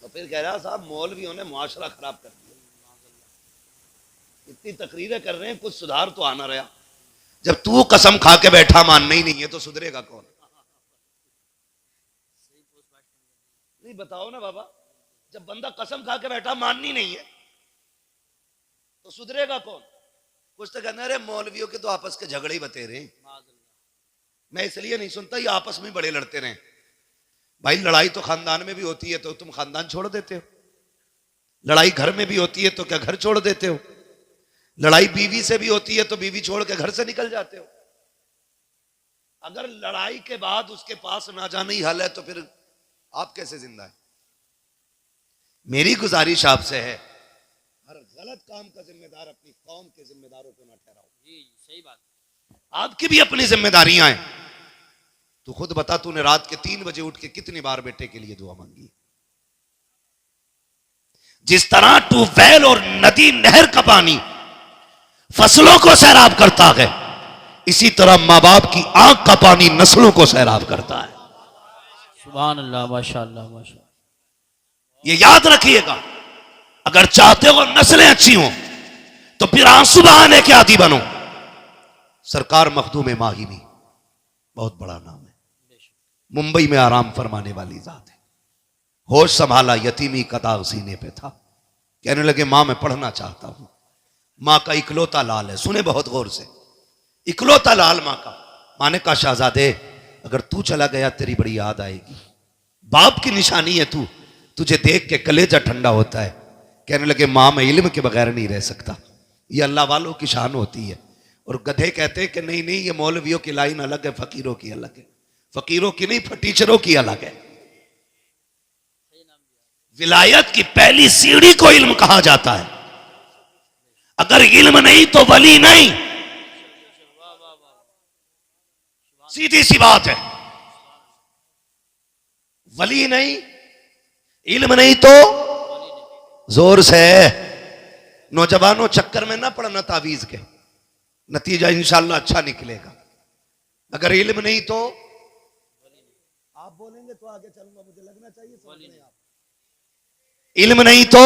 तो फिर कह रहा साहब मौलवियों ने मुआशरा खराब कर दिया, इतनी तकरीरें कर रहे हैं, कुछ सुधार तो आना रहा। जब तू कसम खा के बैठा मानना ही नहीं है तो सुधरेगा कौन? नहीं बताओ ना बाबा, जब बंदा कसम खा के बैठा माननी नहीं है तो सुधरेगा कौन? कुछ तो कहना अरे मौलवियों के तो आपस के झगड़े ही बतेरे हैं। मैं इसलिए नहीं सुनता, ये आपस में बड़े लड़ते रहे। भाई लड़ाई तो खानदान में भी होती है तो तुम खानदान छोड़ देते हो, लड़ाई घर में भी होती है तो क्या घर छोड़ देते हो, लड़ाई बीवी से भी होती है तो बीवी छोड़ के घर से निकल जाते हो। अगर लड़ाई के बाद उसके पास ना जाना ही हल है तो फिर आप कैसे जिंदा है? मेरी गुजारिश आपसे है, हर गलत काम का जिम्मेदार अपनी कौम के जिम्मेदारों को ना ठहराओ। जी सही बात। आपकी भी अपनी जिम्मेदारियां हैं। तू खुद बता, तूने रात के 3 बजे उठ के कितनी बार बेटे के लिए दुआ मांगी? जिस तरह ट्यूबवेल और नदी नहर का पानी फसलों को सैराब करता है, इसी तरह माँ बाप की आंख का पानी नस्लों को सैराब करता है। सुभान अल्लाह, माशाअल्लाह माशाअल्लाह। ये याद रखिएगा, अगर चाहते हो नस्लें अच्छी हो तो फिर आंसू बहाने के आदी बनो। सरकार मखदूम माहिमी बहुत बड़ा नाम है, मुंबई में आराम फरमाने वाली जात है। होश संभाला, यतीमी का दाग सीने पे था। कहने लगे मां मैं पढ़ना चाहता हूं। मां का इकलौता लाल है, सुने बहुत गौर से, इकलौता लाल मां का। मां ने कहा शहजादे अगर तू चला गया तेरी बड़ी याद आएगी, बाप की निशानी है तू, तुझे देख के कलेजा ठंडा होता है। कहने लगे मां मैं इल्म के बगैर नहीं रह सकता, ये अल्लाह वालों की शान होती है। और गधे कहते हैं कि नहीं नहीं ये मौलवियों की लाइन अलग है, फकीरों की अलग है। फकीरों की नहीं, टीचरों की अलग है। विलायत की पहली सीढ़ी को इल्म कहा जाता है। अगर इल्म नहीं तो वली नहीं, सीधी सी बात है। वली नहीं, इल्म नहीं तो जोर से। नौजवानों चक्कर में ना पड़ना तावीज के, नतीजा इंशाल्लाह अच्छा निकलेगा। अगर इल्म नहीं तो आप बोलेंगे तो आगे चलूंगा, मुझे लगना चाहिए समझने आप। इल्म नहीं तो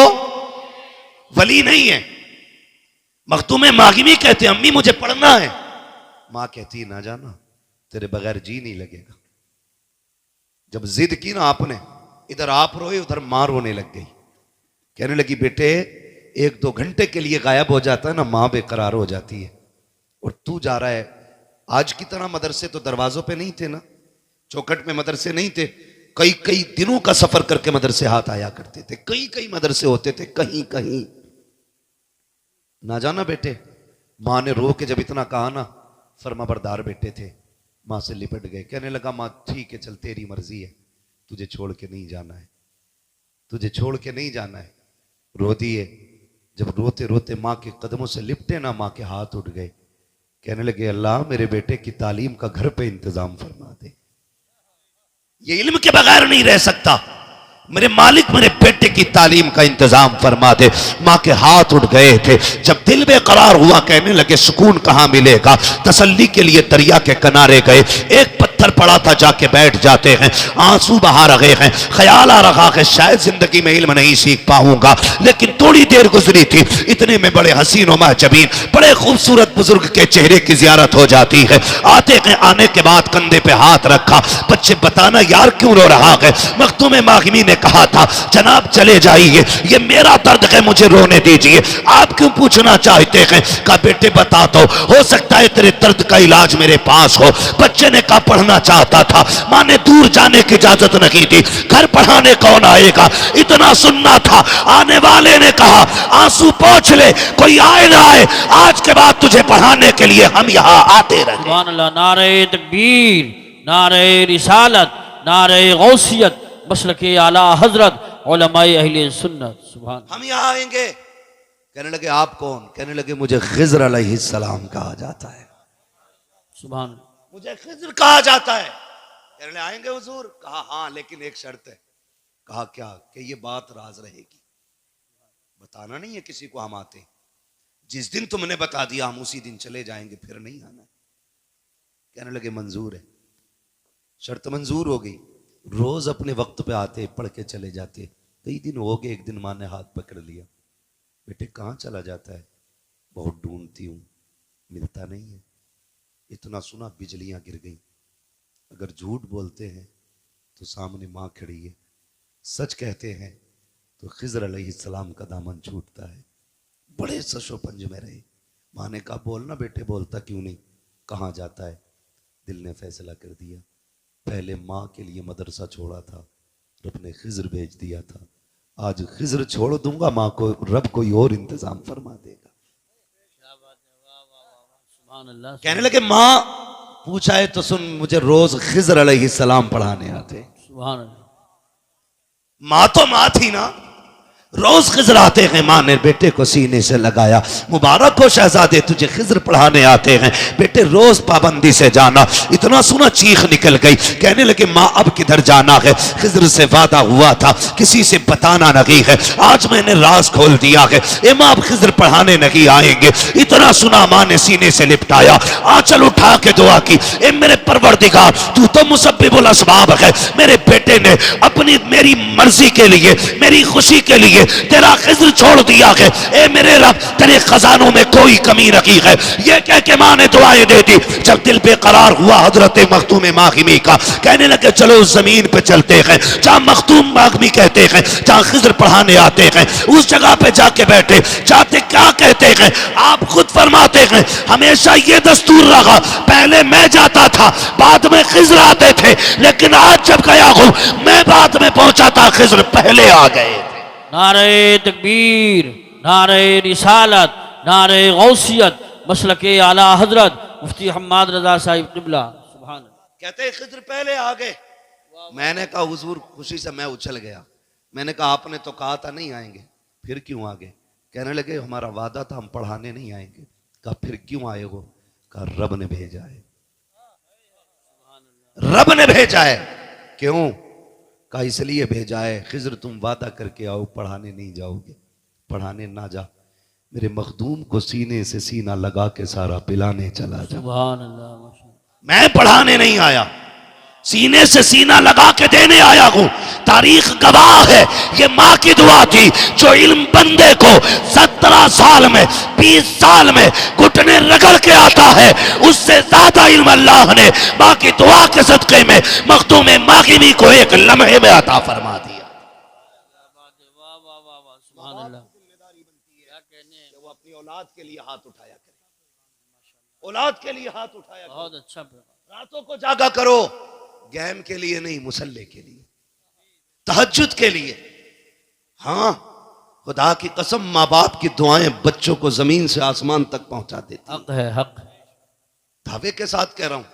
वली नहीं है। मखदूम माहिमी कहते अम्मी मुझे पढ़ना है, मां कहती ना जाना तेरे बगैर जी नहीं लगेगा। जब जिद की ना आपने, इधर आप रोए उधर मां रोने लग गई। कहने लगी बेटे 1-2 घंटे के लिए गायब हो जाता है ना, मां बेकरार हो जाती है। और तू जा रहा है, आज की तरह मदरसे तो दरवाजों पे नहीं थे ना, चौखट में मदरसे नहीं थे। कई कई दिनों का सफर करके मदरसे हाथ आया करते थे, कई कई मदरसे होते थे कहीं कहीं। ना जाना बेटे। मां ने रो के जब इतना कहा ना, फर्माबरदार बेटे थे, मां से लिपट गए। कहने लगा मां ठीक है चल तेरी मर्जी है, तुझे छोड़ के नहीं जाना है, तुझे छोड़ के नहीं जाना है। रो दिए। जब रोते रोते मां के कदमों से लिपटे ना, मां के हाथ उठ गए। कहने लगे अल्लाह मेरे बेटे की तालीम का घर पे इंतजाम फरमा दे, ये इल्म के बगैर नहीं रह सकता। मेरे मालिक मेरे बेटे की तालीम का इंतजाम फरमा दे। मां के हाथ उठ गए थे। जब दिल बेकरार हुआ, कहने लगे सुकून कहां मिलेगा। तसल्ली के लिए दरिया के किनारे गए, एक पत्थर पड़ा था जाके बैठ जाते हैं, आंसू बहा रहे हैं। ख्याल आ रहा है शायद जिंदगी में इल्म नहीं सीख पाऊंगा। लेकिन थोड़ी देर गुजरी थी, इतने में बड़े हसीन और महजबीन बड़े खूबसूरत बुजुर्ग के चेहरे की जियारत हो जाती है। आते हैं, आने के बाद कंधे पे हाथ रखा। बच्चे बताना यार क्यों रो रहा है। मखदूम माहिमी ने कहा था जनाब चले जाइए, ये मेरा दर्द है, मुझे रोने दीजिए, आप क्यों पूछना चाहते हैं। कहा बेटे बता दो, हो सकता है तेरे दर्द का इलाज मेरे पास हो। बच्चे ने कहा पढ़ना चाहता था। मां ने दूर जाने की इजाजत नहीं दी, घर पढ़ाने कौन आएगा, इतना सुनना था। आने वाले ने कहा आंसू पोंछ ले, कोई आए ना आए, आज के बाद तुझे पढ़ाने के लिए हम यहां आते रहे। सुभान अल्लाह, नारे तकबीर, नारे रिसालत, नारे गौसियत, मसलके आला हजरत, उलमाए अहले सुन्नत। सुभान। हम यहां आएंगे। कहने लगे आप कौन। कहने लगे मुझे खिज़्र अलैहिस्सलाम कहा जाता है। सुभान। मुझे खिज़्र कहा जाता है। कहने लगे आएंगे हुजूर। कहा हाँ लेकिन एक शर्त है। कहा क्या। कि ये बात राज रहेगी, बताना नहीं है किसी को हम आते। जिस दिन तुमने बता दिया हम उसी दिन चले जाएंगे, फिर नहीं आना। कहने लगे मंजूर है। शर्त मंजूर हो गई। रोज अपने वक्त पे आते, पढ़ के चले जाते। कई दिन हो गए, एक दिन माँ ने हाथ पकड़ लिया, बेटे कहाँ चला जाता है? बहुत ढूंढती हूँ, मिलता नहीं है। इतना सुना बिजलियां गिर गई। अगर झूठ बोलते हैं तो सामने माँ खड़ी है, सच कहते हैं तो खिज़र अलैहिस्सलाम का दामन छूटता है। बड़े सशो पंज में रहे। माँ ने कहा बोलना बेटे, बोलता क्यों नहीं, कहाँ जाता है? दिल ने फैसला कर दिया, पहले माँ के लिए मदरसा छोड़ा था, रब ने खिज़र भेज दिया था, आज खिज़र छोड़ दूंगा, माँ को रब कोई और इंतजाम फरमा देगा। कहने लगे माँ पूछा है तो सुन, मुझे रोज खिज़र अलैहिस्सलाम पढ़ाने आते। माँ तो माँ थी ना, रोज खिज़र आते हैं। माँ ने बेटे को सीने से लगाया, मुबारक हो शहजादे, तुझे खिज़र पढ़ाने आते हैं, बेटे रोज पाबंदी से जाना। इतना सुना चीख निकल गई। कहने लगे माँ अब किधर जाना है? खिज़र से वादा हुआ था किसी से बताना नहीं है, आज मैंने राज खोल दिया है। ए माँ अब खिज़र पढ़ाने नहीं आएंगे। इतना सुना माँ ने सीने से लिपटाया, आंचल उठा के दुआ की, ए मेरे परवरदिगार तू तो मुसब्बिबुल असबाब है, मेरे बेटे ने अपनी मेरी मर्जी के लिए, मेरी खुशी के लिए तेरा खिज़र छोड़ दिया है। ए मेरे रब, तेरे खजानों में कोई कमी रखी है। ये कह के माँ ने दुआएं दे दी। जब दिल बेकरार हुआ हजरत मखदूम मागिमी का, कहने लगे चलो उस जमीन पे चलते हैं जहाँ मखदूम मागिमी कहते हैं, जहाँ खिज़र पढ़ाने आते हैं, उस जगह पे जाके बैठे। जाते क्या कहते हैं, आप खुद फरमाते हैं हमेशा ये दस्तूर रहा, पहले मैं जाता था बाद में खिज़र आते थे, लेकिन आज जब गया हूं मैं बाद में पहुंचा था, खिज़र पहले आ गए। नारे तकबीर, नारे रिसालत, नारे गौसियत, मसलके आला हजरत मुफ्ती हम्माद रजा साहिब क़िबला। सुभान अल्लाह। कहते हैं खिज़र पहले आ गए। मैंने कहा हुजूर, खुशी से मैं उछल गया। मैंने कहा आपने तो कहा था नहीं आएंगे, फिर क्यों आ गए? कहने लगे हमारा वादा था हम पढ़ाने नहीं आएंगे। कहा फिर क्यों आए हो? कहा रब ने भेजा है, रब ने भेजा है। क्यों? कहा इसलिए भेजा है, खिज़र तुम वादा करके आओ पढ़ाने नहीं जाओगे, पढ़ाने ना जा, मेरे मखदूम को सीने से सीना लगा के सारा पिलाने चला जा। सुभान अल्लाह, माशाअल्लाह। मैं पढ़ाने नहीं आया, सीने से सीना लगा के देने आया हूं। तारीख गवाह है, ये माँ की दुआ थी। जो इल्म बंदे को 17 साल में 20 साल में घुटने रगड़ के आता है, उससे ज्यादा इल्म अल्लाह ने माँ की दुआ के सदके में मखदूम मागिमी को एक लम्हे में अता फरमा दिया। सुभान अल्लाह। जिम्मेदारी बनती है कि वो अपनी औलाद के लिए हाथ उठाया करे, औलाद के लिए हाथ उठाया करे। बहुत अच्छा। रातों को जागा करो, गेम के लिए नहीं, मुसल्ले के लिए, तहज्जुद के लिए। हाँ, खुदा की कसम माँ बाप की दुआएं बच्चों को जमीन से आसमान तक पहुंचा देती। हक है, हक। दावे के साथ कह रहा हूं,